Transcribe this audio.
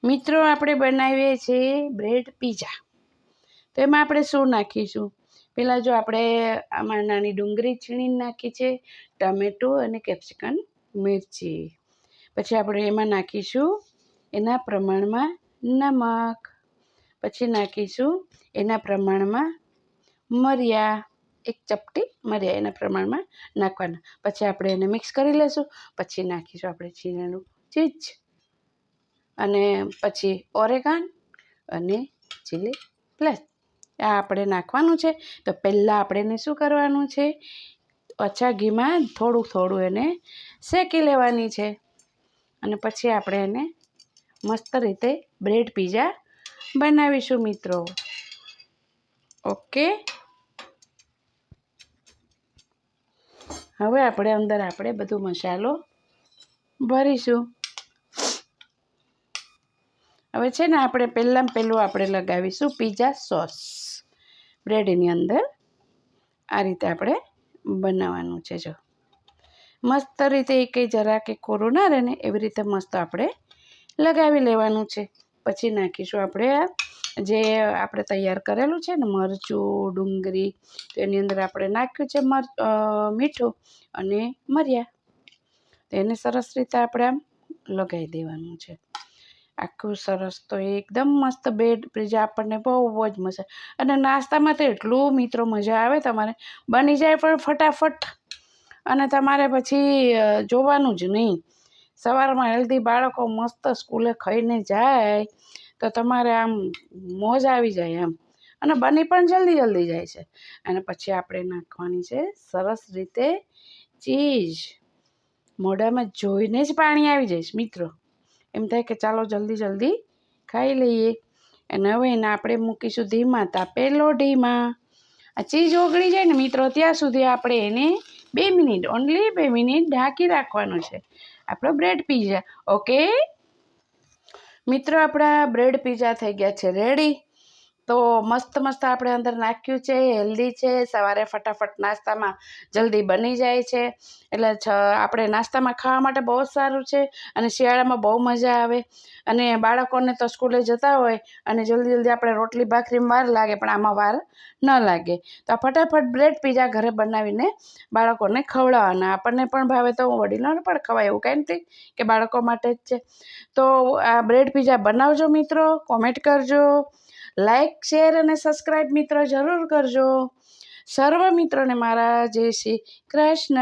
મિત્રો આપણે બનાવીએ છીએ બ્રેડ પીઝા. તો એમાં આપણે શું નાખીશું? પહેલાં જો આપણે આમાં નાની ડુંગળી છીણીને નાખી છે, ટમેટું અને કેપ્સિકમ મિરચી. પછી આપણે એમાં નાખીશું એના પ્રમાણમાં નમક. પછી નાખીશું એના પ્રમાણમાં મરિયા, એક ચપટી મરિયા એના પ્રમાણમાં નાખવાના. પછી આપણે એને મિક્સ કરી લઈશું. પછી નાખીશું આપણે છીણેલું ચીઝ અને પછી ઓરેગાન અને ચીલી ફ્લેક્સ. આ આપણે નાખવાનું છે. તો પહેલાં આપણે એને શું કરવાનું છે? ઓછા ઘીમાં થોડું થોડું એને શેકી લેવાની છે. અને પછી આપણે એને મસ્ત રીતે બ્રેડ પીઝા બનાવીશું મિત્રો. ઓકે, હવે આપણે અંદર બધો મસાલો ભરીશું. હવે છે ને આપણે પહેલું આપણે લગાવીશું પીઝા સોસ બ્રેડની અંદર. આ રીતે આપણે બનાવવાનું છે. જો મસ્ત રીતે કંઈ જરા કે કોરું ના રહે ને એવી રીતે મસ્ત આપણે લગાવી લેવાનું છે. પછી નાખીશું આપણે જે આપણે તૈયાર કરેલું છે ને મરચું, ડુંગળી. તો એની અંદર આપણે નાખ્યું છે મીઠું અને મરિયા. તો એને સરસ રીતે આપણે આમ લગાવી દેવાનું છે આખું સરસ. તો એકદમ મસ્ત બ્રેડ પીઝા આપણને બહુ જ મજા. અને નાસ્તામાં તો એટલું મિત્રો મજા આવે, તમારે બની જાય પણ ફટાફટ. અને તમારે પછી જોવાનું જ નહીં. સવારમાં હેલ્ધી બાળકો મસ્ત સ્કૂલે ખાઈને જાય તો તમારે આમ મોજ આવી જાય એમ. અને બની પણ જલ્દી જાય છે. અને પછી આપણે નાખવાની છે સરસ રીતે ચીઝ. મોઢામાં જોઈને જ પાણી આવી જાય મિત્રો. એમ થાય કે ચાલો જલ્દી ખાઈ લઈએ. અને હવે એને આપણે મૂકીશું ધીમા તાપે લોઢીમાં. આ ચીઝ ઓગળી જાય ને મિત્રો ત્યાં સુધી આપણે એને 2 મિનિટ, ઓન્લી 2 મિનિટ ઢાંકી રાખવાનું છે આપણો બ્રેડ પીઝા. ઓકે મિત્રો, આપણા બ્રેડ પીઝા થઈ ગયા છે રેડી. તો મસ્ત આપણે અંદર નાખ્યું છે, હેલ્ધી છે, સવારે ફટાફટ નાસ્તામાં જલ્દી બની જાય છે. એટલે આપણે નાસ્તામાં ખાવા માટે બહુ જ સારું છે. અને શિયાળામાં બહુ મજા આવે. અને બાળકોને તો સ્કૂલે જતા હોય અને જલ્દી આપણે રોટલી ભાખરીમાં વાર લાગે, પણ આમાં વાર ન લાગે. તો આ ફટાફટ બ્રેડ પીઝા ઘરે બનાવીને બાળકોને ખવડાવવાના. આપણને પણ ભાવે તો વડીલોને પણ ખવાય, એવું કંઈ નથી કે બાળકો માટે જ છે. તો આ બ્રેડ પીઝા બનાવજો મિત્રો. કોમેન્ટ કરજો, લાઈક, શેર અને સબસ્ક્રાઈબ મિત્રો જરૂર કરજો. સર્વ મિત્રોને મારા જય શ્રી કૃષ્ણ.